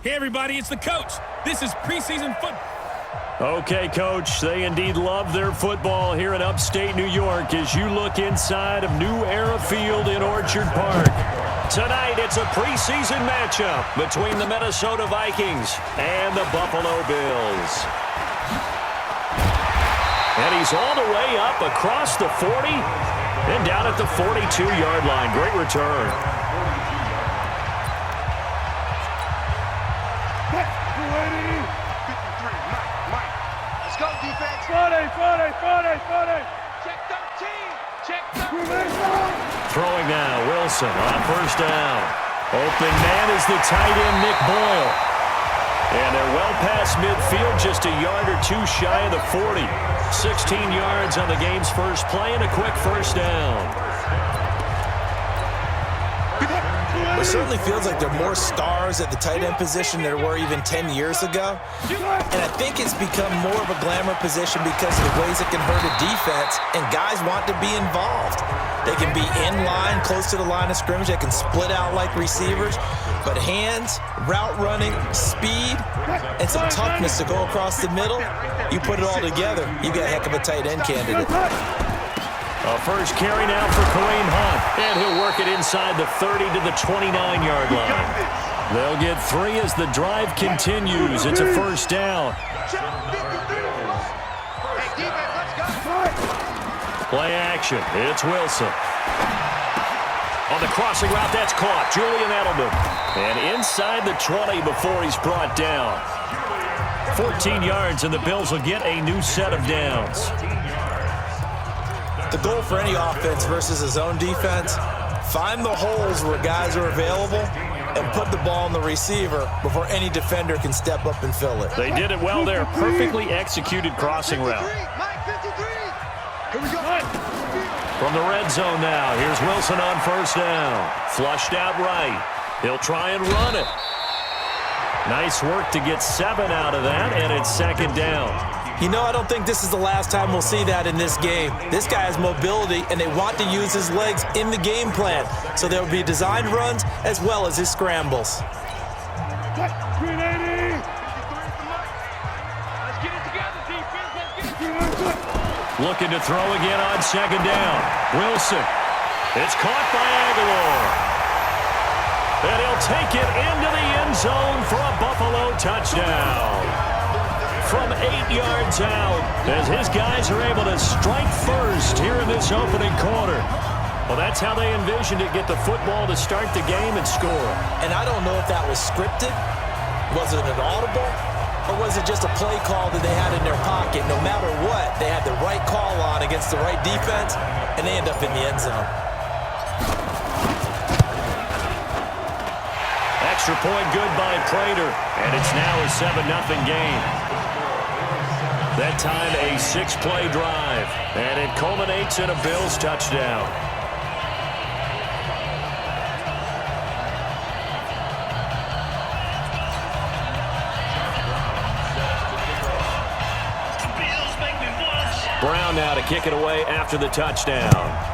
Hey, everybody, it's the coach. This is preseason football. Okay, Coach, they indeed love their football here in upstate New York as you look inside of New Era Field in Orchard Park. Tonight, it's a preseason matchup between the Minnesota Vikings and the Buffalo Bills. And he's all the way up across the 40 and down at the 42-yard line. Great return. Throwing now, Wilson on first down. Open man is the tight end, Nick Boyle. And they're well past midfield, just a yard or two shy of the 40. 16 yards on the game's first play and a quick first down. It certainly feels like there are more stars at the tight end position than there were even 10 years ago. And I think it's become more of a glamour position because of the ways it can hurt a defense, and guys want to be involved. They can be in line, close to the line of scrimmage. They can split out like receivers. But hands, route running, speed, and some toughness to go across the middle, you put it all together, you got a heck of a tight end candidate. A first carry now for Kareem Hunt. And he'll work it inside the 30 to the 29-yard line. They'll get 3 as the drive continues. It's a first down. Play action. It's Wilson. On the crossing route, that's caught. Julian Edelman. And inside the 20 before he's brought down. 14 yards, and the Bills will get a new set of downs. The goal for any offense versus a zone defense, find the holes where guys are available and put the ball on the receiver before any defender can step up and fill it. They did it well there. Perfectly executed crossing route. From the red zone now, here's Wilson on first down. Flushed out right. He'll try and run it. Nice work to get 7 out of that, and it's second down. You know, I don't think this is the last time we'll see that in this game. This guy has mobility, and they want to use his legs in the game plan. So there will be designed runs as well as his scrambles. Looking to throw again on second down. Wilson. It's caught by Aguilar. And he'll take it into the end zone for a Buffalo touchdown. From 8 yards out, as his guys are able to strike first here in this opening quarter. Well, that's how they envisioned it, get the football to start the game and score. And I don't know if that was scripted, was it an audible, or was it just a play call that they had in their pocket? No matter what, they had the right call on against the right defense, and they end up in the end zone. Extra point good by Prater, and it's now a 7-0 game. That time a 6-play drive, and it culminates in a Bills touchdown. Brown now to kick it away after the touchdown.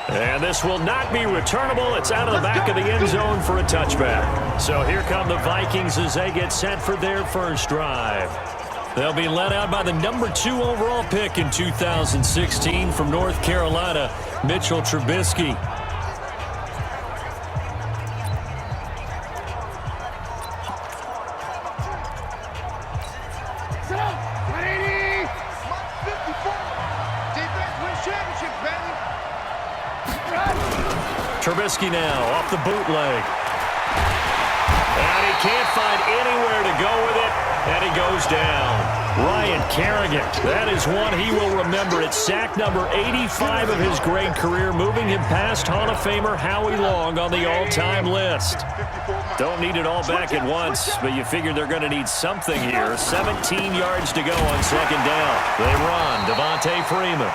And this will not be returnable. It's out of the back of the end zone for a touchback. So here come the Vikings as they get set for their first drive. They'll be led out by the number 2 overall pick in 2016 from North Carolina, Mitchell Trubisky. Trubisky now off the bootleg. And he can't find anywhere to go with it, and he goes down. Ryan Kerrigan, that is one he will remember. It's sack number 85 of his great career, moving him past Hall of Famer Howie Long on the all-time list. Don't need it all back at once, but you figure they're going to need something here. 17 yards to go on second down. They run, Devontae Freeman.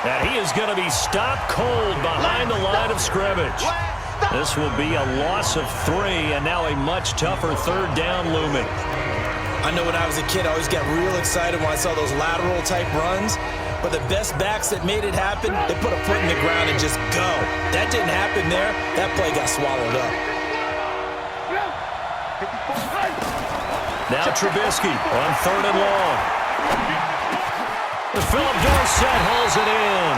And he is going to be stopped cold behind the line of scrimmage. This will be a loss of 3, and now a much tougher third down looming. I know when I was a kid, I always got real excited when I saw those lateral-type runs. But the best backs that made it happen, they put a foot in the ground and just go. That didn't happen there. That play got swallowed up. Now Trubisky on 3rd and long. Philip Dorsett hauls it in.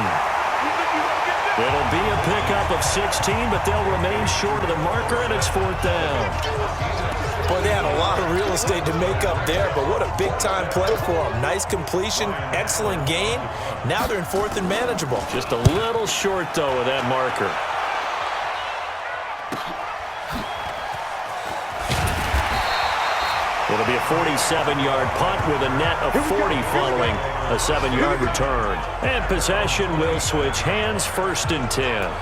It'll be a pickup of 16, but they'll remain short of the marker, and it's 4th down. Boy, they had a lot of real estate to make up there, but what a big-time play for them. Nice completion, excellent gain. Now they're in 4th and manageable. Just a little short, though, of that marker. It'll be a 47-yard punt with a net of 40 following a 7-yard return. And possession will switch hands, 1st and 10.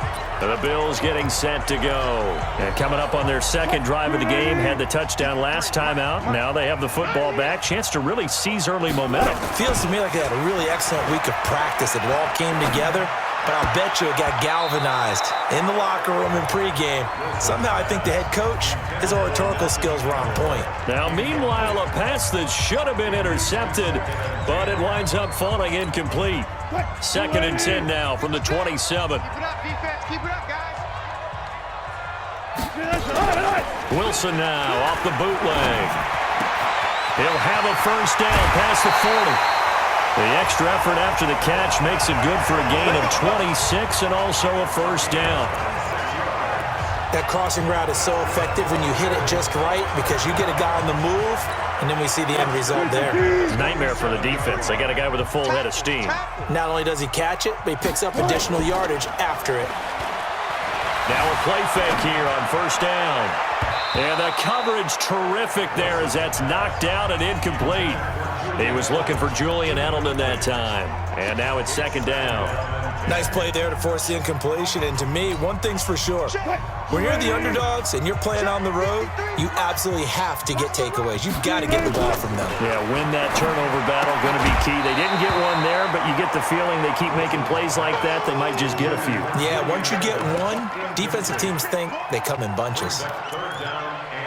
The Bills getting set to go. And coming up on their 2nd drive of the game, had the touchdown last time out. Now they have the football back. Chance to really seize early momentum. Feels to me like they had a really excellent week of practice. It all came together. But I'll bet you it got galvanized in the locker room in pregame. Somehow I think the head coach, his oratorical skills were on point. Now, meanwhile, a pass that should have been intercepted, but it winds up falling incomplete. 2nd and 10 now from the 27. Wilson now off the bootleg. He'll have a 1st down past the 40. The extra effort after the catch makes it good for a gain of 26 and also a 1st down. That crossing route is so effective when you hit it just right because you get a guy on the move, and then we see the end result there. Nightmare for the defense. They got a guy with a full head of steam. Not only does he catch it, but he picks up additional yardage after it. Now a play fake here on 1st down. And the coverage terrific there as that's knocked out and incomplete. He was looking for Julian Edelman that time. And now it's 2nd down. Nice play there to force the incompletion. And to me, one thing's for sure. When you're the underdogs and you're playing on the road, you absolutely have to get takeaways. You've got to get the ball from them. Yeah, win that turnover battle, going to be key. They didn't get one there, but you get the feeling they keep making plays like that, they might just get a few. Yeah, once you get one, defensive teams think they come in bunches.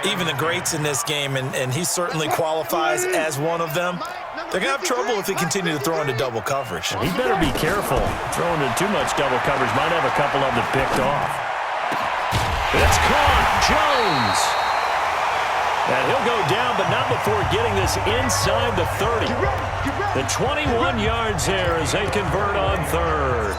Even the greats in this game, and he certainly qualifies as one of them, they're going to have trouble if they continue to throw into double coverage. He better be careful. Throwing into too much double coverage might have a couple of them picked off. It's caught. Jones. And he'll go down, but not before getting this inside the 30. The 21 yards there as they convert on 3rd.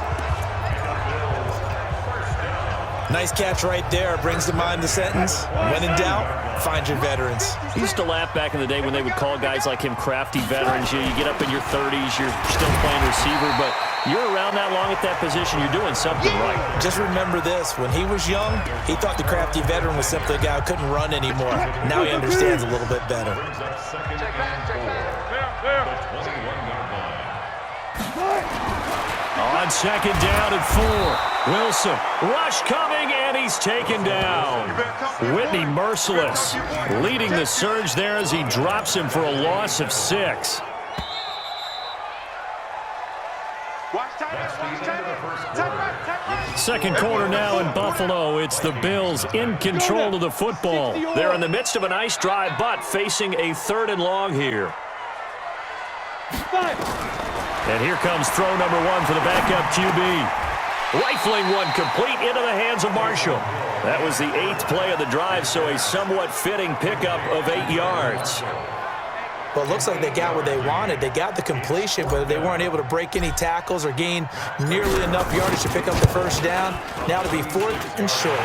Nice catch right there. Brings to mind the sentence, when in doubt, find your veterans. I used to laugh back in the day when they would call guys like him crafty veterans. You get up in your 30s, you're still playing receiver, but you're around that long at that position, you're doing something right. Just remember this. When he was young, he thought the crafty veteran was simply a guy who couldn't run anymore. Now he understands a little bit better. On 2nd down and 4. Wilson, rush coming, and he's taken down. Whitney merciless, leading the surge there as he drops him for a loss of 6. Second quarter now in Buffalo. It's the Bills in control of the football. They're in the midst of a nice drive, but facing a 3rd and long here. And here comes throw number 1 for the backup QB. Rifling one complete into the hands of Marshall. That was the 8th play of the drive, so a somewhat fitting pickup of 8 yards. Well, it looks like they got what they wanted. They got the completion, but they weren't able to break any tackles or gain nearly enough yardage to pick up the 1st down. Now to be 4th and short.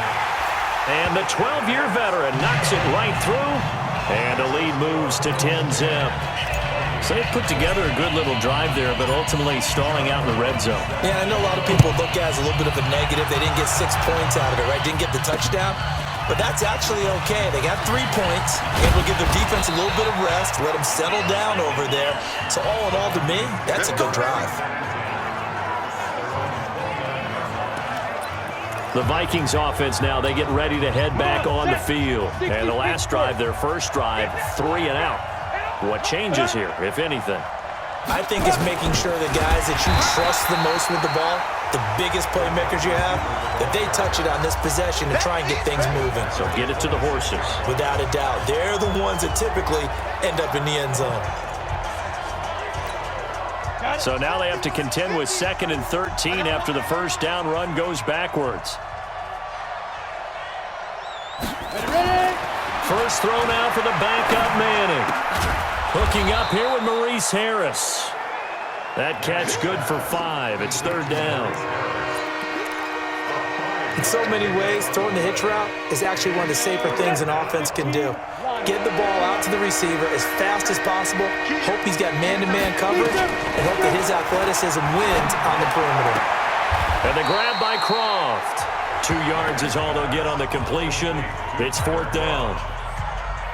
And the 12-year veteran knocks it right through, and the lead moves to 10-zip. So they put together a good little drive there, but ultimately stalling out in the red zone. Yeah, I know a lot of people look at it as a little bit of a negative. They didn't get 6 points out of it, right? Didn't get the touchdown. But that's actually okay. They got 3 points, able to give their defense a little bit of rest, let them settle down over there. So all in all, to me, that's a good drive. The Vikings offense now, they get ready to head back on the field. And the last drive, their first drive, 3 and out. What changes here, if anything? I think it's making sure the guys that you trust the most with the ball, the biggest playmakers you have, that they touch it on this possession and try and get things moving. So get it to the horses. Without a doubt. They're the ones that typically end up in the end zone. So now they have to contend with 2nd and 13 after the first down run goes backwards. First throw now for the backup Manning. Hooking up here with Maurice Harris. That catch good for 5. It's 3rd down. In so many ways, throwing the hitch route is actually one of the safer things an offense can do. Get the ball out to the receiver as fast as possible, hope he's got man-to-man coverage, and hope that his athleticism wins on the perimeter. And the grab by Croft. 2 yards is all they'll get on the completion. It's 4th down.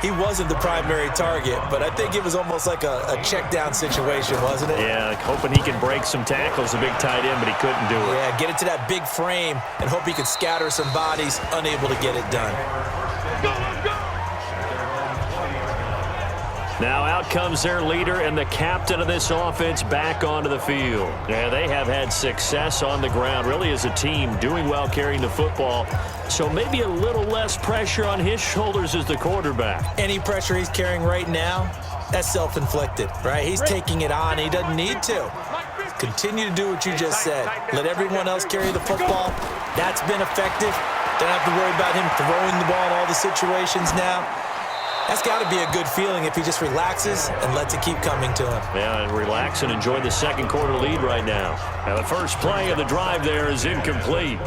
He wasn't the primary target, but I think it was almost like a check-down situation, wasn't it? Yeah, like hoping he can break some tackles, a big tight end, but he couldn't do it. Yeah, get it to that big frame and hope he can scatter some bodies, unable to get it done. Now out comes their leader and the captain of this offense back onto the field. Yeah, they have had success on the ground, really as a team, doing well carrying the football. So maybe a little less pressure on his shoulders as the quarterback. Any pressure he's carrying right now, that's self-inflicted, right? He's taking it on. He doesn't need to. Continue to do what you just said. Let everyone else carry the football. That's been effective. Don't have to worry about him throwing the ball in all the situations now. That's got to be a good feeling if he just relaxes and lets it keep coming to him. Yeah, and relax and enjoy the second quarter lead right now. Now the first play of the drive there is incomplete.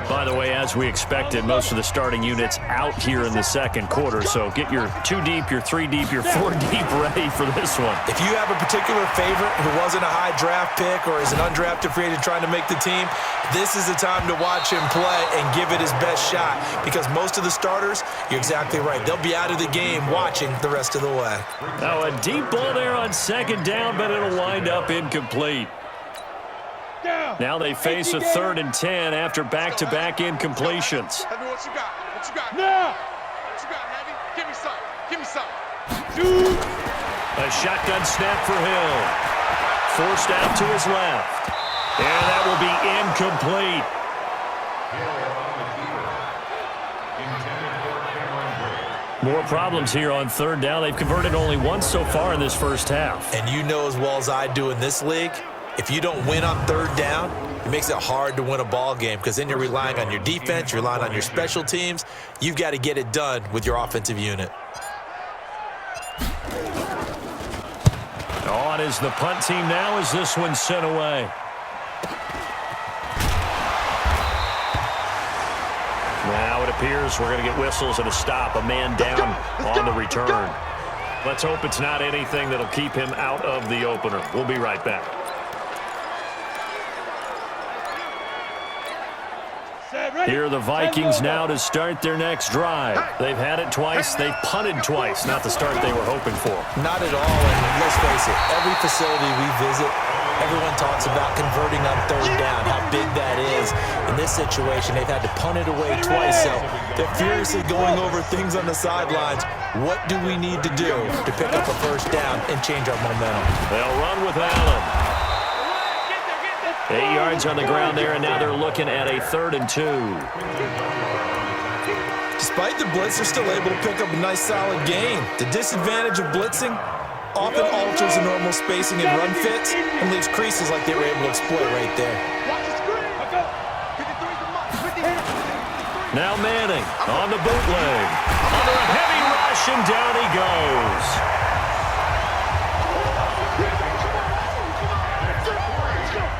By the way, as we expected, most of the starting units out here in the second quarter. So get your 2 deep, your 3 deep, your 4 deep ready for this one. If you have a particular favorite who wasn't a high draft pick or is an undrafted free agent trying to make the team, this is the time to watch him play and give it his best shot. Because most of the starters, you're exactly right, they'll be out of the game watching the rest of the way. Now a deep ball there on 2nd down, but it'll wind up incomplete. Now they face a 3rd and 10 after back-to-back incompletions. Tell me what you got. What you got? Now. What you got, Navy? Give me some. Give me some. A shotgun snap for Hill. Forced out to his left. And that will be incomplete. More problems here on 3rd down. They've converted only once so far in this first half. And you know as well as I do in this league, if you don't win on 3rd down, it makes it hard to win a ball game because then you're relying on your defense, you're relying on your special teams. You've got to get it done with your offensive unit. On is the punt team now as this one's sent away. Now it appears we're going to get whistles and a stop. A man down on the return. Let's hope it's not anything that'll keep him out of the opener. We'll be right back. Here are the Vikings now to start their next drive. They've had it twice. They've punted twice. Not the start they were hoping for. Not at all. And let's face it, every facility we visit, everyone talks about converting on 3rd down, how big that is. In this situation, they've had to punt it away twice. So they're furiously going over things on the sidelines. What do we need to do to pick up a first down and change our momentum? They'll run with Allen. 8 yards on the ground there, and now they're looking at a 3rd and 2. Despite the blitz, they're still able to pick up a nice, solid gain. The disadvantage of blitzing often alters the normal spacing and run fits and leaves creases like they were able to exploit right there. Now Manning on the bootleg. Under a heavy rush, and down he goes.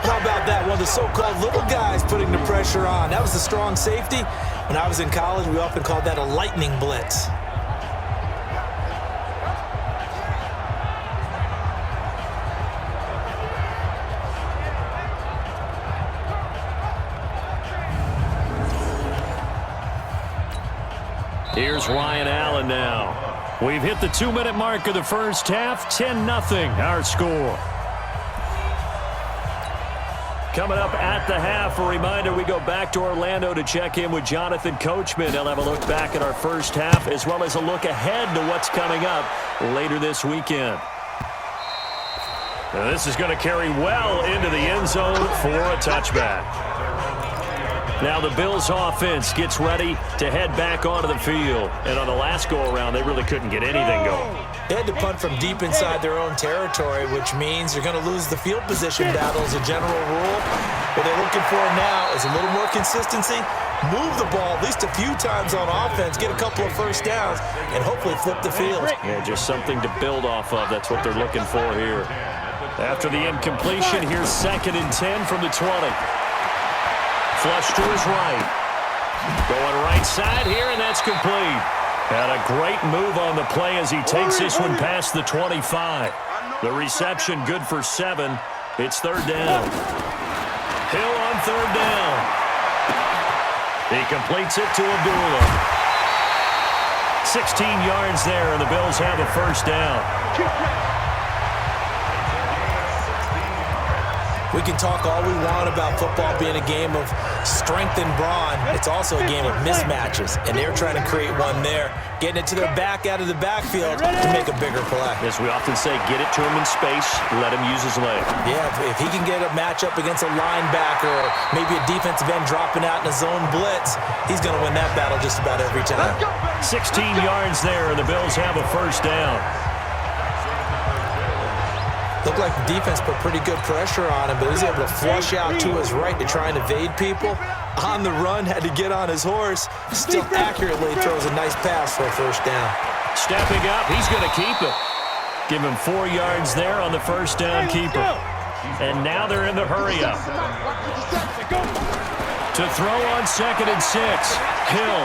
How about that? One of the so-called little guys putting the pressure on. That was the strong safety. When I was in college, we often called that a lightning blitz. Here's Ryan Allen now. We've hit the 2-minute mark of the first half. 10-0 our score. Coming up at the half, a reminder, we go back to Orlando to check in with Jonathan Coachman. He'll have a look back at our first half as well as a look ahead to what's coming up later this weekend. Now this is going to carry well into the end zone for a touchback. Now the Bills offense gets ready to head back onto the field. And on the last go-around, they really couldn't get anything going. They had to punt from deep inside their own territory, which means you're going to lose the field position battle as a general rule. What they're looking for now is a little more consistency, move the ball at least a few times on offense, get a couple of first downs, and hopefully flip the field. Yeah, just something to build off of. That's what they're looking for here. After the incompletion, here's 2nd and 10 from the 20. Flush to his right. Going right side here, and that's complete. And a great move on the play as he takes this one past the 25. The reception good for 7. It's 3rd down. Hill on 3rd down. He completes it to Abdullah. 16 yards there, and the Bills have a first down. We can talk all we want about football being a game of strength and brawn. It's also a game of mismatches, and they're trying to create one there, getting it to their back out of the backfield to make a bigger play. As we often say, get it to him in space, let him use his leg. Yeah, if he can get a matchup against a linebacker or maybe a defensive end dropping out in a zone blitz, he's going to win that battle just about every time. 16 yards there, and the Bills have a first down. Looked like the defense put pretty good pressure on him, but he was able to flush out to his right to try and evade people. On the run, had to get on his horse. Still accurately throws a nice pass for a first down. Stepping up, he's going to keep it. Give him 4 yards there on the first down keeper. And now they're in the hurry-up. To throw on 2nd and 6. Hill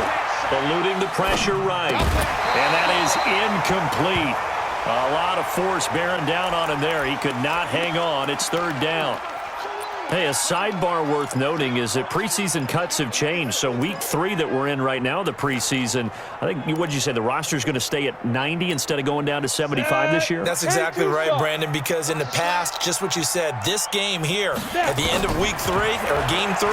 eluding the pressure right. And that is incomplete. A lot of force bearing down on him there. He could not hang on. It's 3rd down. Hey, a sidebar worth noting is that preseason cuts have changed. So week 3 that we're in right now, the preseason, I think, what did you say, the roster's going to stay at 90 instead of going down to 75 this year? That's exactly right, Brandon, because in the past, just what you said, this game here, at the end of week 3, or game 3,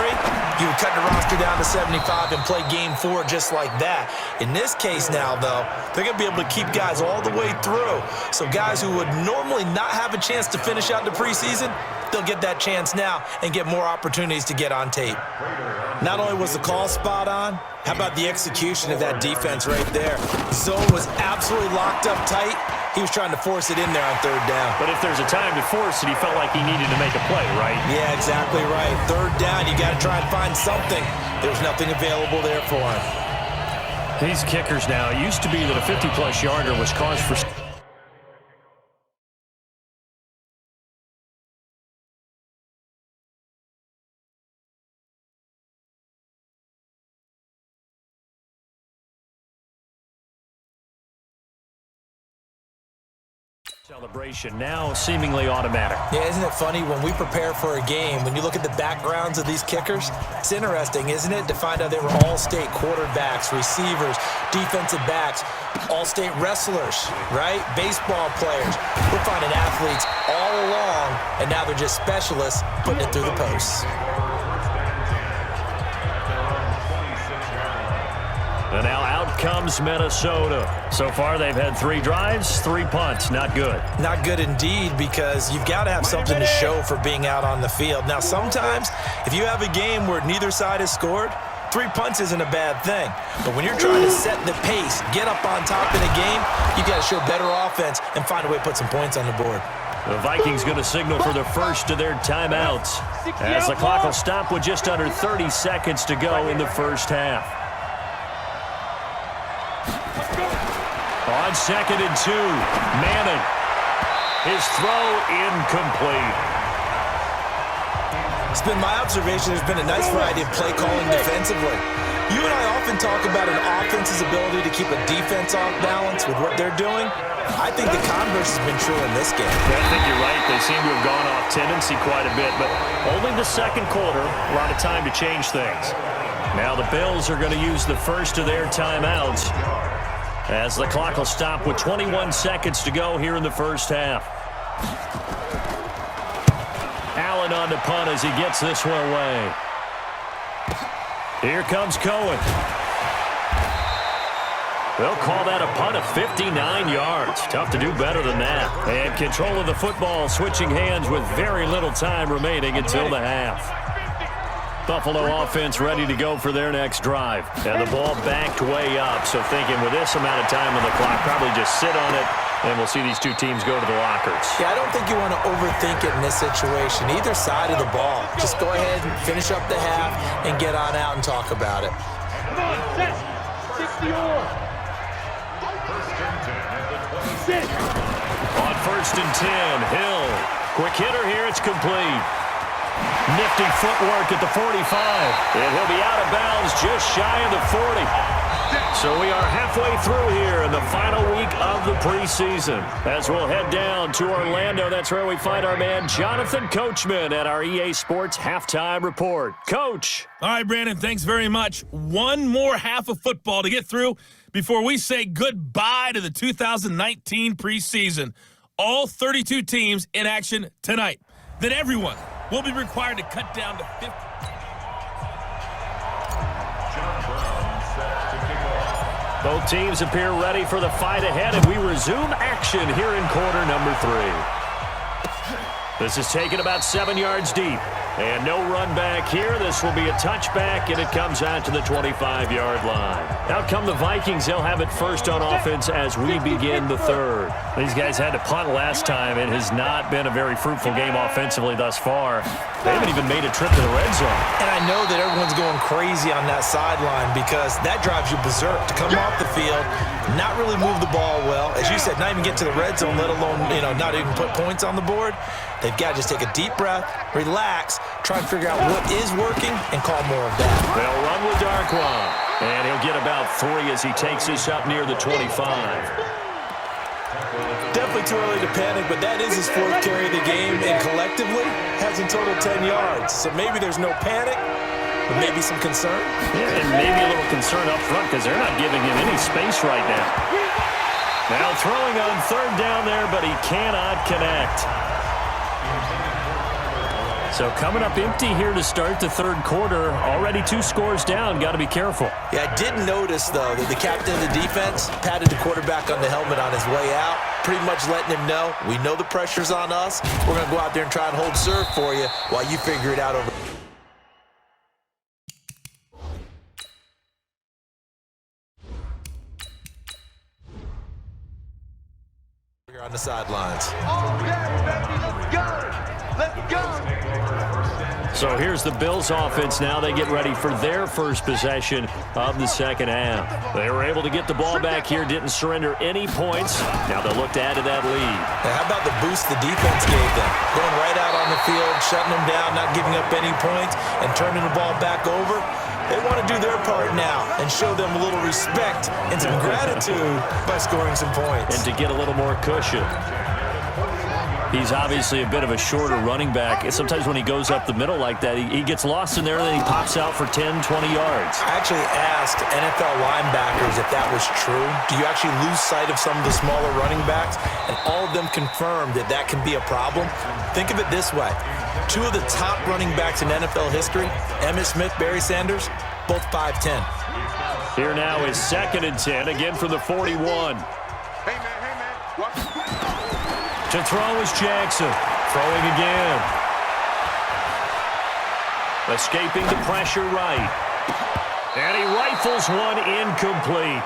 you would cut the roster down to 75 and play game 4 just like that. In this case now, though, they're going to be able to keep guys all the way through. So guys who would normally not have a chance to finish out the preseason, they'll get that chance now and get more opportunities to get on tape. Not only was the call spot on, how about the execution of that defense right there? Zone was absolutely locked up tight. He was trying to force it in there on 3rd down. But if there's a time to force it, he felt like he needed to make a play, right? Yeah, exactly right. 3rd down, you got to try and find something. There's nothing available there for him. These kickers now, it used to be that a 50-plus yarder was cause for... Celebration now seemingly automatic. Yeah, isn't it funny when we prepare for a game, when you look at the backgrounds of these kickers, it's interesting, isn't it, to find out they were all-state quarterbacks, receivers, defensive backs, all-state wrestlers, right? Baseball players. We're finding athletes all along, and now they're just specialists putting it through the posts. And now out comes Minnesota. So far, they've had 3 drives, 3 punts. Not good. Not good indeed, because you've got to have something to show for being out on the field. Now, sometimes, if you have a game where neither side has scored, 3 punts isn't a bad thing. But when you're trying to set the pace, get up on top in a game, you got to show better offense and find a way to put some points on the board. The Vikings going to signal for the first of their timeouts as the clock will stop with just under 30 seconds to go in the first half. On 2nd and 2, Madden. His throw incomplete. It's been my observation there's been a nice variety of play calling defensively. You and I often talk about an offense's ability to keep a defense off balance with what they're doing. I think the converse has been true in this game. I think you're right. They seem to have gone off tendency quite a bit, but only the second quarter, a lot of time to change things. Now the Bills are going to use the first of their timeouts as the clock will stop with 21 seconds to go here in the first half. Allen on the punt as he gets this one away. Here comes Cohen. They'll call that a punt of 59 yards. Tough to do better than that. And control of the football switching hands with very little time remaining until the half. Buffalo offense ready to go for their next drive. And the ball backed way up, so thinking with this amount of time on the clock, probably just sit on it, and we'll see these two teams go to the lockers. Yeah, I don't think you want to overthink it in this situation. Either side of the ball. Just go ahead and finish up the half and get on out and talk about it. Come on, set. 60 or. On 1st and 10, Hill. Quick hitter here, it's complete. Nifty footwork at the 45. And he'll be out of bounds just shy of the 40. So we are halfway through here in the final week of the preseason. As we'll head down to Orlando, that's where we find our man Jonathan Coachman at our EA Sports Halftime Report. Coach. All right, Brandon, thanks very much. One more half of football to get through before we say goodbye to the 2019 preseason. All 32 teams in action tonight. Then everyone will be required to cut down to 50. Both teams appear ready for the fight ahead, and we resume action here in quarter number 3. This is taken about 7 yards deep. And no run back here. This will be a touchback, and it comes out to the 25-yard line. Out come the Vikings. They'll have it first on offense as we begin the third. These guys had to punt last time. It has not been a very fruitful game offensively thus far. They haven't even made a trip to the red zone. And I know that everyone's going crazy on that sideline because that drives you berserk to come off the field, not really move the ball well. As you said, not even get to the red zone, let alone, not even put points on the board. They've got to just take a deep breath, relax, try and figure out what is working, and call more of that. They'll run with Darkwan, and he'll get about 3 as he takes this up near the 25. Definitely too early to panic, but that is his 4th carry of the game, and collectively has in total 10 yards. So maybe there's no panic, but maybe some concern. Yeah, and maybe a little concern up front because they're not giving him any space right now. Now throwing on 3rd down there, but he cannot connect. So coming up empty here to start the 3rd quarter. Already 2 scores down. Got to be careful. Yeah, I did notice, though, that the captain of the defense patted the quarterback on the helmet on his way out, pretty much letting him know, we know the pressure's on us. We're going to go out there and try and hold serve for you while you figure it out over. On the sidelines. Okay, baby, let's go. Let's go. So here's the Bills offense now. They get ready for their first possession of the second half. They were able to get the ball back here, didn't surrender any points. Now they'll look to add to that lead. Now, how about the boost the defense gave them? Going right out on the field, shutting them down, not giving up any points, and turning the ball back over. They want to do their part now and show them a little respect and some gratitude by scoring some points. And to get a little more cushion. He's obviously a bit of a shorter running back. Sometimes when he goes up the middle like that, he gets lost in there, and then he pops out for 10, 20 yards. I actually asked NFL linebackers if that was true. Do you actually lose sight of some of the smaller running backs? And all of them confirmed that that can be a problem. Think of it this way. 2 of the top running backs in NFL history, Emmitt Smith, Barry Sanders, both 5'10". Here now is 2nd and 10, again from the 41. Hey, man. To throw is Jackson. Throwing again. Escaping the pressure right. And he rifles one incomplete.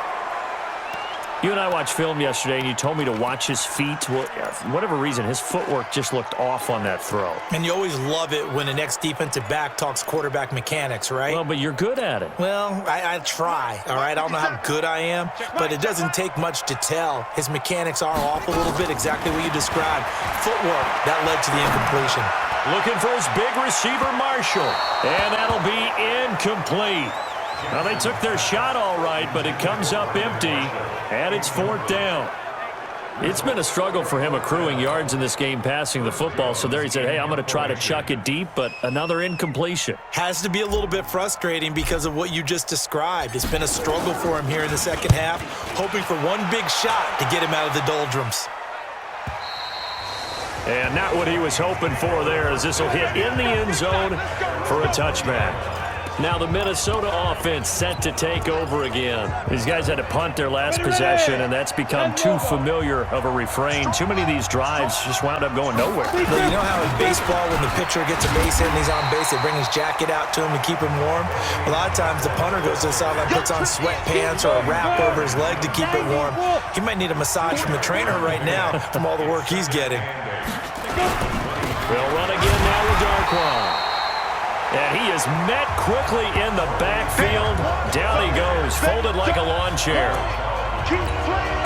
You and I watched film yesterday, and you told me to watch his feet. Well, for whatever reason, his footwork just looked off on that throw. And you always love it when the next defensive back talks quarterback mechanics, right? Well, but you're good at it. Well, I try, all right? I don't know how good I am, but it doesn't take much to tell. His mechanics are off a little bit, exactly what you described. Footwork, that led to the incompletion. Looking for his big receiver, Marshall. And that'll be incomplete. Now, they took their shot all right, but it comes up empty, and it's 4th down. It's been a struggle for him accruing yards in this game passing the football, so there he said, hey, I'm going to try to chuck it deep, but another incompletion. Has to be a little bit frustrating because of what you just described. It's been a struggle for him here in the second half, hoping for one big shot to get him out of the doldrums. And not what he was hoping for there, as this will hit in the end zone for a touchback. Now the Minnesota offense set to take over again. These guys had to punt their last possession, and that's become too familiar of a refrain. Too many of these drives just wound up going nowhere. Well, you know how in baseball, when the pitcher gets a base hit and he's on base, they bring his jacket out to him to keep him warm? A lot of times the punter goes to the sideline, puts on sweatpants or a wrap over his leg to keep it warm. He might need a massage from the trainer right now from all the work he's getting. They'll run again now with Darkwan. And he is met quickly in the backfield. Down he goes, folded like a lawn chair.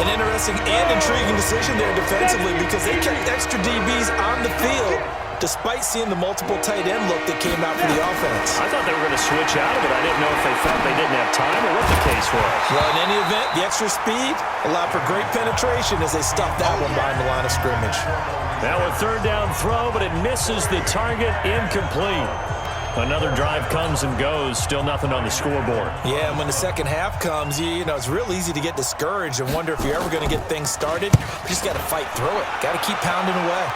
An interesting and intriguing decision there defensively because they kept extra DBs on the field despite seeing the multiple tight end look that came out for the offense. I thought they were going to switch out of it. I didn't know if they felt they didn't have time or what the case was. Well, in any event, the extra speed allowed for great penetration as they stuffed that one behind the line of scrimmage. Now a third down throw, but it misses the target, incomplete. Another drive comes and goes, still nothing on the scoreboard. Yeah, and when the second half comes, you know, it's real easy to get discouraged and wonder if you're ever going to get things started. You just got to fight through it. Got to keep pounding away.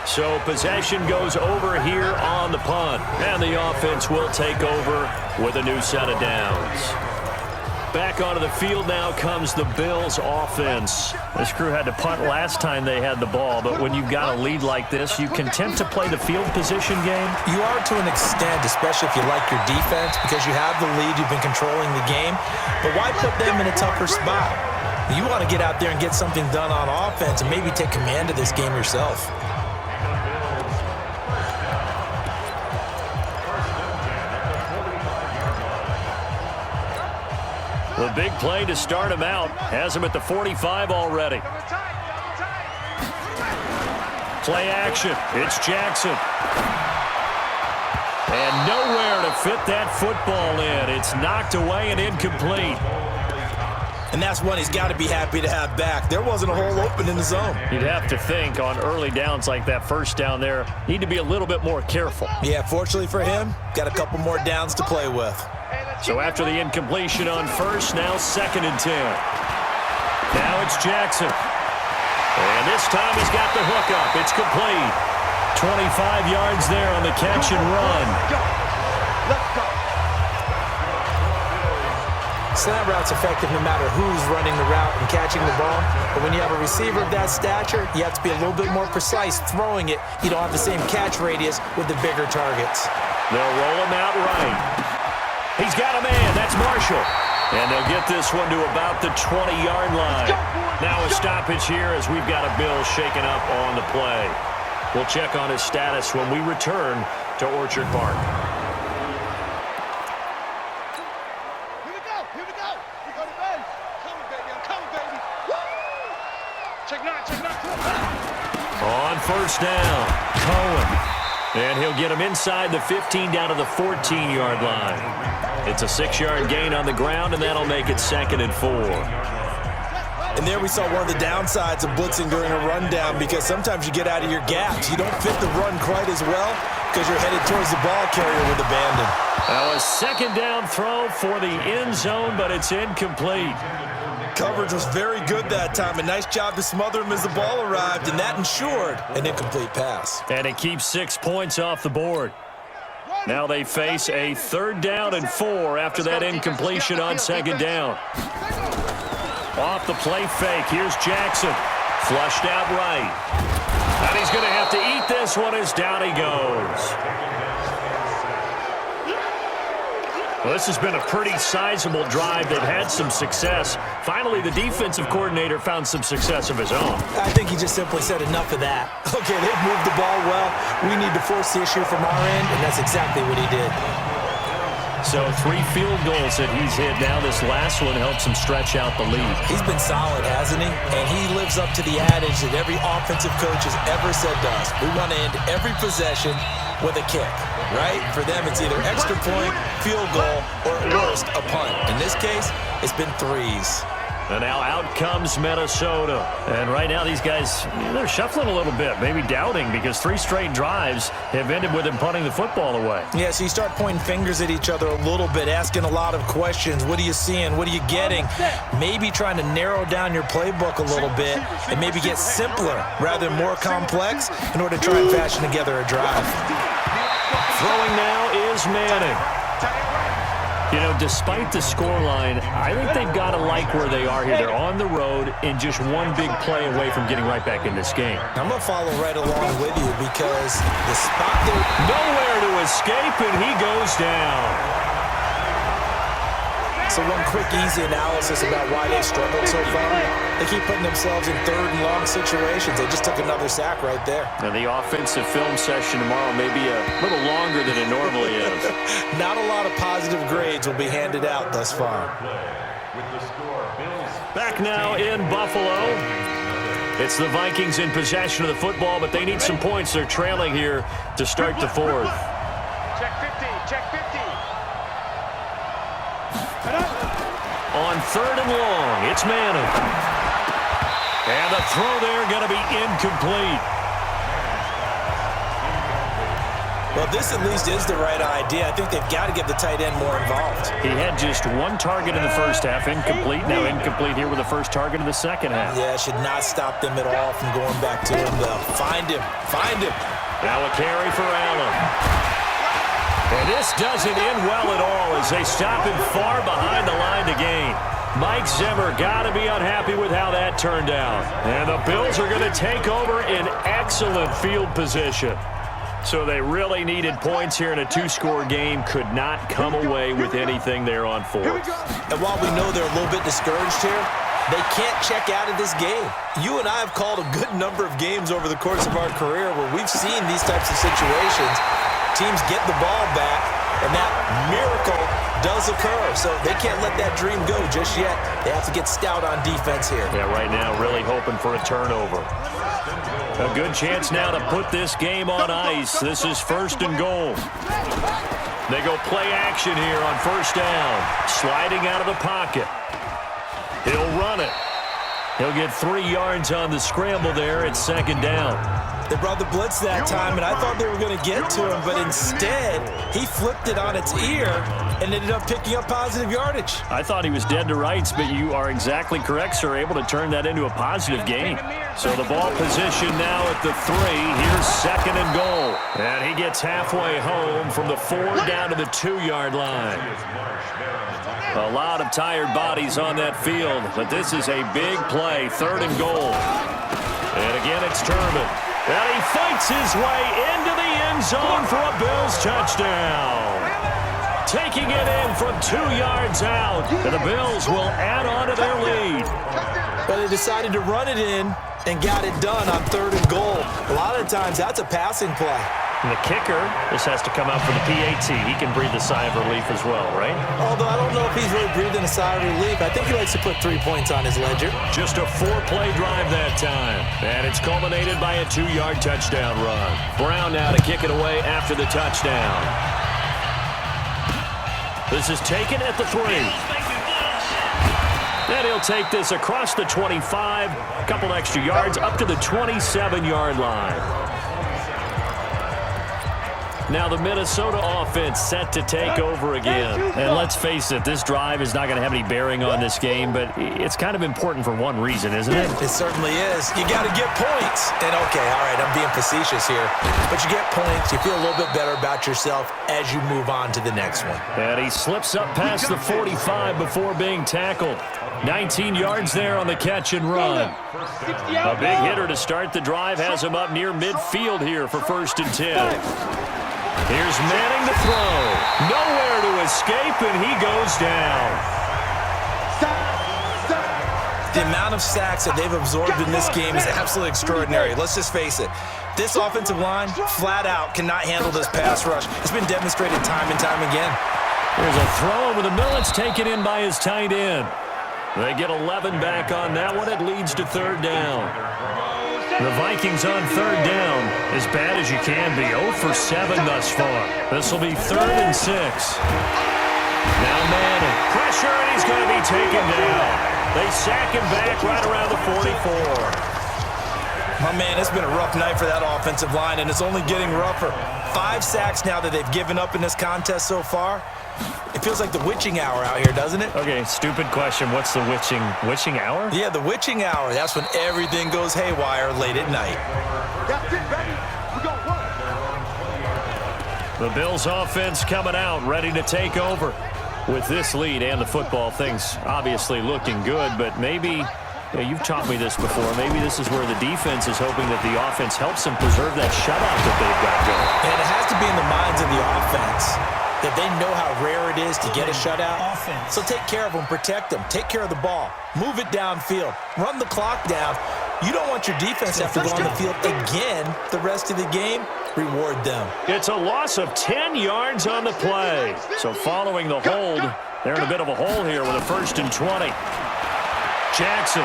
So possession goes over here on the punt, and the offense will take over with a new set of downs. Back onto the field now comes the Bills offense. This crew had to punt last time they had the ball, but when you've got a lead like this, you can tend to play the field position game. You are to an extent, especially if you like your defense, because you have the lead, you've been controlling the game. But why put them in a tougher spot? You want to get out there and get something done on offense and maybe take command of this game yourself. The big play to start him out has him at the 45 already. Play action. It's Jackson. And nowhere to fit that football in. It's knocked away and incomplete. And that's one he's got to be happy to have back. There wasn't a hole open in the zone. You'd have to think on early downs like that first down there, need to be a little bit more careful. Yeah, fortunately for him, got a couple more downs to play with. So after the incompletion on first, now 2nd and 10. Now it's Jackson. And this time he's got the hook up. It's complete. 25 yards there on the catch and run. Let's go. Slant route's effective no matter who's running the route and catching the ball. But when you have a receiver of that stature, you have to be a little bit more precise throwing it. You don't have the same catch radius with the bigger targets. They'll roll him out right. He's got a man. That's Marshall. And they'll get this one to about the 20-yard line. Now a stoppage here as we've got a Bill shaken up on the play. We'll check on his status when we return to Orchard Park. Here we go. Here we go. We go to bed. Coming, baby. I'm coming, baby. Woo! Check nine. Check nine. On first down, Cohen. And he'll get him inside the 15 down to the 14-yard line. It's a 6-yard gain on the ground, and that'll make it 2nd and 4. And there we saw one of the downsides of blitzing during a rundown because sometimes you get out of your gaps. You don't fit the run quite as well because you're headed towards the ball carrier with abandon. Now a 2nd down throw for the end zone, but it's incomplete. Coverage was very good that time. A nice job to smother him as the ball arrived, and that ensured an incomplete pass. And it keeps 6 points off the board. Now they face a 3rd down and 4 after that incompletion on 2nd down. Off the play fake, here's Jackson. Flushed out right. And he's going to have to eat this one as down he goes. Well, this has been a pretty sizable drive. They've had some success. Finally, the defensive coordinator found some success of his own. I think he just simply said enough of that. Okay, they've moved the ball well. We need to force the issue from our end, and that's exactly what he did. So 3 field goals that he's hit now. This last one helps him stretch out the lead. He's been solid, hasn't he? And he lives up to the adage that every offensive coach has ever said to us. We want to end every possession with a kick, right? For them, it's either extra point, field goal, or at worst, a punt. In this case, it's been threes. And now out comes Minnesota. And right now these guys, they're shuffling a little bit, maybe doubting, because 3 straight drives have ended with them punting the football away. Yeah, so you start pointing fingers at each other a little bit, asking a lot of questions. What are you seeing? What are you getting? Maybe trying to narrow down your playbook a little bit and maybe get simpler rather than more complex in order to try and fashion together a drive. Throwing now is Madden. You know, despite the scoreline, I think they've got to like where they are here. They're on the road and just one big play away from getting right back in this game. I'm going to follow right along with you because the spot there... Nowhere to escape, and he goes down. So one quick, easy analysis about why they've struggled so far. They keep putting themselves in 3rd and long situations. They just took another sack right there. And the offensive film session tomorrow may be a little longer than it normally is. Not a lot of positive grades will be handed out thus far. Back now in Buffalo. It's the Vikings in possession of the football, but they need some points. They're trailing here to start the 4th. Check 50, check 50. On 3rd and long, it's Madden. And the throw there going to be incomplete. Well, this at least is the right idea. I think they've got to get the tight end more involved. He had just 1 target in the first half, incomplete. Now incomplete here with the first target in the second half. Yeah, it should not stop them at all from going back to him, though. Find him. Find him. Now a carry for Allen. And this doesn't end well at all as they stop him far behind the line to gain. Mike Zimmer got to be unhappy with how that turned out. And the Bills are going to take over in excellent field position. So they really needed points here in a 2-score game. Could not come away with anything there on 4th. And while we know they're a little bit discouraged here, they can't check out of this game. You and I have called a good number of games over the course of our career where we've seen these types of situations. Teams get the ball back, and that miracle does occur. So they can't let that dream go just yet. They have to get stout on defense here. Yeah, right now really hoping for a turnover. A good chance now to put this game on ice. This is 1st and goal. They go play action here on 1st down. Sliding out of the pocket. He'll run it. He'll get 3 yards on the scramble there at 2nd down. They brought the blitz that time, and I thought they were going to get to him, but instead, he flipped it on its ear and ended up picking up positive yardage. I thought he was dead to rights, but you are exactly correct, sir, able to turn that into a positive gain. So the ball position now at the 3. Here's 2nd and goal. And he gets halfway home from the 4 down to the 2-yard line. A lot of tired bodies on that field, but this is a big play, 3rd and goal. And again, it's Turman. And he fights his way into the end zone for a Bills touchdown. Taking it in from 2 yards out, and the Bills will add on to their lead. But they decided to run it in and got it done on 3rd and goal. A lot of times, that's a passing play. And the kicker, this has to come out for the PAT. He can breathe a sigh of relief as well, right? Although I don't know if he's really breathing a sigh of relief. I think he likes to put 3 points on his ledger. Just a 4-play drive that time. And it's culminated by a 2-yard touchdown run. Brown now to kick it away after the touchdown. This is taken at the 3. And he'll take this across the 25, a couple extra yards up to the 27-yard line. Now the Minnesota offense set to take over again. And let's face it, this drive is not going to have any bearing on this game, but it's kind of important for one reason, isn't it? It certainly is. You got to get points. And okay, all right, I'm being facetious here. But you get points, you feel a little bit better about yourself as you move on to the next one. And he slips up past the 45 before being tackled. 19 yards there on the catch and run. A big hitter to start the drive has him up near midfield here for 1st and 10. Here's Manning to throw. Nowhere to escape, and he goes down. The amount of sacks that they've absorbed in this game is absolutely extraordinary. Let's just face it. This offensive line, flat out, cannot handle this pass rush. It's been demonstrated time and time again. There's a throw over the middle. It's taken in by his tight end. They get 11 back on that one. It leads to 3rd down. The Vikings on 3rd down, as bad as you can be, 0 for 7 thus far. This will be 3rd and 6. Now Madden, pressure, and he's going to be taken down. They sack him back right around the 44. My man, it's been a rough night for that offensive line, and it's only getting rougher. 5 sacks now that they've given up in this contest so far. It feels like the witching hour out here, doesn't it? Okay, stupid question. What's the witching hour? Yeah, the witching hour. That's when everything goes haywire late at night. That's it, baby. We got one. The Bills offense coming out, ready to take over. With this lead and the football, things obviously looking good, but maybe, you've taught me this before, maybe this is where the defense is hoping that the offense helps them preserve that shutout that they've got going. And it has to be in the minds of the offense that they know how rare it is to get a shutout. So take care of them, protect them, take care of the ball, move it downfield, run the clock down. You don't want your defense to have to go on the field again the rest of the game. Reward them. It's a loss of 10 yards on the play. So following the hold, they're in a bit of a hole here with a 1st and 20. Jackson.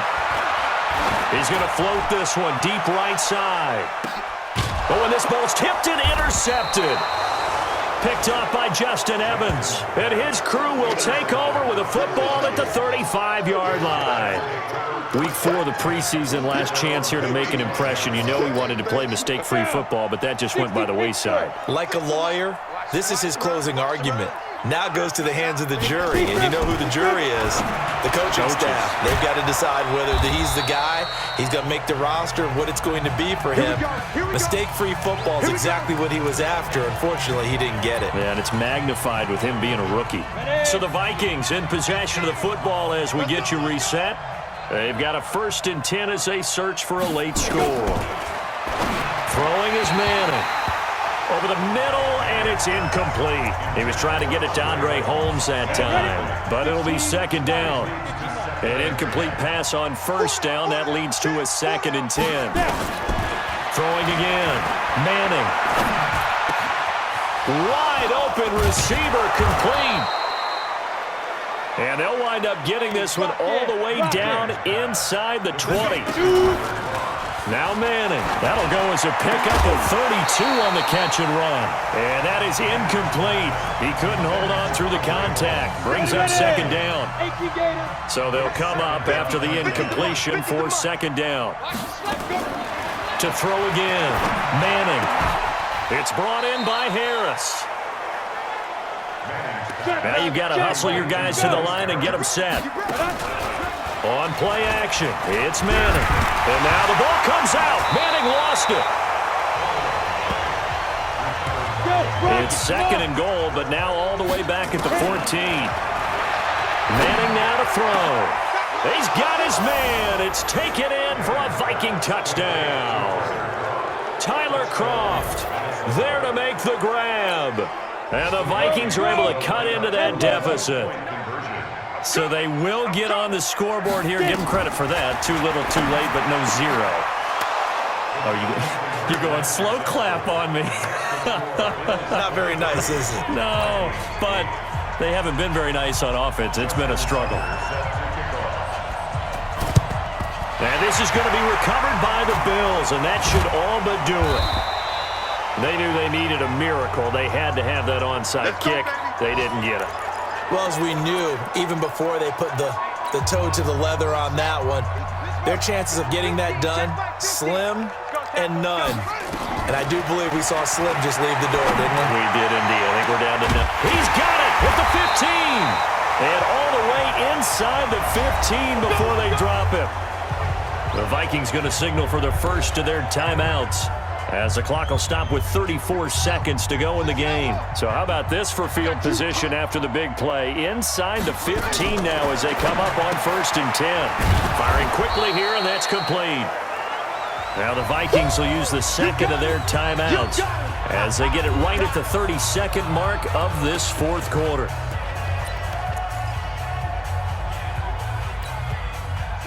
He's going to float this one deep right side. Oh, and this ball's tipped and intercepted. Picked off by Justin Evans. And his crew will take over with a football at the 35-yard line. Week 4 of the preseason, last chance here to make an impression. You know he wanted to play mistake-free football, but that just went by the wayside. Like a lawyer, this is his closing argument. Now it goes to the hands of the jury, and you know who the jury is. The coaching staff. They've got to decide whether he's the guy, he's going to make the roster, what it's going to be for him. Mistake-free football is exactly what he was after. Unfortunately, he didn't get it. Yeah, and it's magnified with him being a rookie. So the Vikings in possession of the football as we get you reset. They've got a 1st and 10 as they search for a late score. Throwing is Manning. Over the middle, and it's incomplete. He was trying to get it to Andre Holmes that time, but it'll be 2nd down. An incomplete pass on 1st down. That leads to a 2nd and 10. Throwing again. Manning. Wide open receiver, complete. And they'll wind up getting this one all the way down inside the 20. Now Manning. That'll go as a pickup of 32 on the catch and run. And that is incomplete. He couldn't hold on through the contact. Brings up 2nd down. So they'll come up after the incompletion for 2nd down. To throw again. Manning. It's brought in by Harris. Now you've got to hustle your guys to the line and get them set. On play action, it's Manning. And now the ball comes out. Manning lost it. It's 2nd and goal, but now all the way back at the 14. Manning now to throw. He's got his man. It's taken in for a Viking touchdown. Tyler Kroft there to make the grab. And the Vikings are able to cut into that deficit. So they will get on the scoreboard here. Give them credit for that. Too little, too late, but no 0. Oh, you're going slow clap on me. Not very nice, is it? No, but they haven't been very nice on offense. It's been a struggle. And this is going to be recovered by the Bills, and that should all but do it. They knew they needed a miracle. They had to have that onside kick. They didn't get it. Well, as we knew, even before they put the toe to the leather on that one, their chances of getting that done, slim and none. And I do believe we saw Slim just leave the door, didn't we? We did indeed. I think we're down to none. He's got it at the 15. And all the way inside the 15 before they drop him. The Vikings going to signal for the first of their timeouts, as the clock will stop with 34 seconds to go in the game. So how about this for field position after the big play? Inside the 15 now as they come up on 1st and 10. Firing quickly here, and that's complete. Now the Vikings will use the 2nd of their timeouts as they get it right at the 32nd mark of this 4th quarter.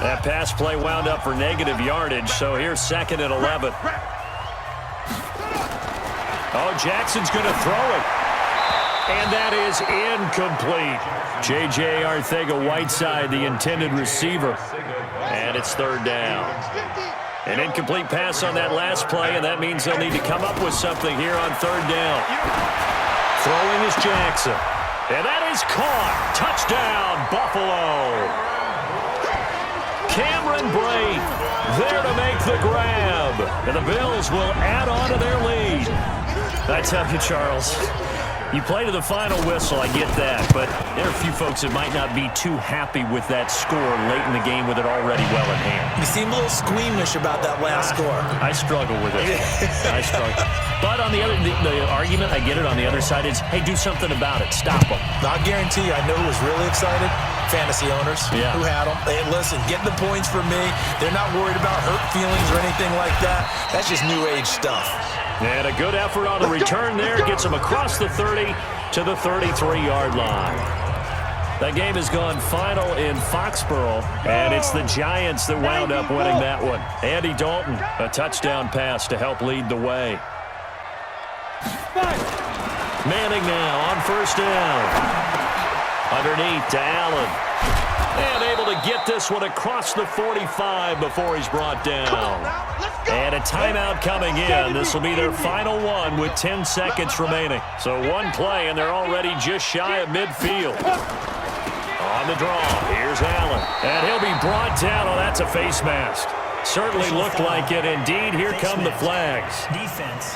That pass play wound up for negative yardage, so here's 2nd and 11. Oh, Jackson's going to throw it. And that is incomplete. J.J. Arcega-Whiteside, the intended receiver. And it's 3rd down. An incomplete pass on that last play, and that means they'll need to come up with something here on 3rd down. Throwing is Jackson. And that is caught. Touchdown, Buffalo. and Bray there to make the grab. And the Bills will add on to their lead. I tell you, Charles, you play to the final whistle, I get that, but there are a few folks that might not be too happy with that score late in the game with it already well in hand. You seem a little squeamish about that last score. I struggle with it. I struggle. But on the other, the argument, I get it, on the other side is, hey, do something about it. Stop them. I'll guarantee you, I know who was really excited. Fantasy owners Yeah. who had them. Hey, listen, get the points for me. They're not worried about hurt feelings or anything like that. That's just new age stuff. And a good effort on the return there. Gets him across the 30 to the 33-yard line. That game has gone final in Foxborough, And it's the Giants that wound up winning that one. Andy Dalton, a touchdown pass to help lead the way. Manning now on first down. Underneath to Allen. And able to get this one across the 45 before he's brought down. And a timeout coming in. This will be their final one with 10 seconds remaining. So one play, and they're already just shy of midfield. On the draw, here's Allen. And he'll be brought down. Oh, that's a face mask. Certainly looked like it. Indeed, here come the flags. Defense.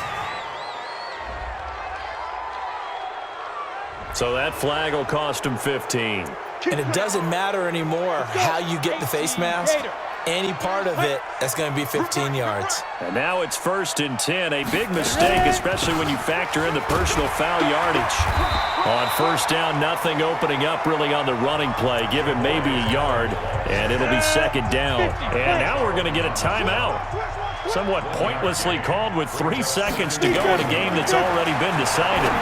So that flag will cost him 15. And it doesn't matter anymore how you get the face mask. Any part of it, that's going to be 15 yards. And now it's 1st and 10. A big mistake, especially when you factor in the personal foul yardage. On first down, nothing opening up really on the running play. Give him maybe a yard, and it'll be 2nd down. And now we're going to get a timeout. Somewhat pointlessly called with 3 seconds to go in a game that's already been decided.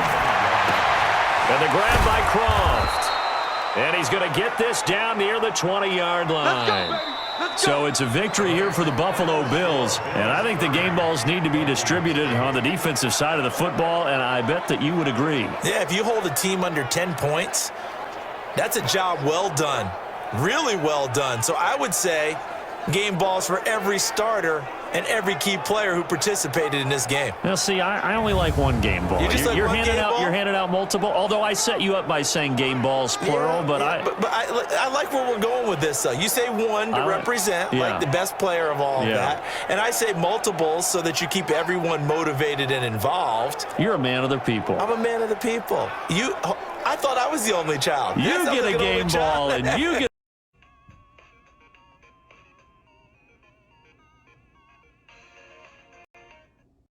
And the grab by Croft. And he's going to get this down near the 20-yard line. So it's a victory here for the Buffalo Bills, and I think the game balls need to be distributed on the defensive side of the football, and I bet that you would agree. Yeah, if you hold a team under 10 points, that's a job well done. Really well done. So I would say game balls for every starter and every key player who participated in this game. Now, see, I only like one game ball. You just like you're one handing game out, ball? You're handing out multiple. Although I set you up by saying game balls plural, but I like where we're going with this. Though you say one to represent like the best player of all of that, and I say multiples so that you keep everyone motivated and involved. You're a man of the people. I'm a man of the people. I thought I was the only child. You Yes, I get was a an only game child. ball, and you get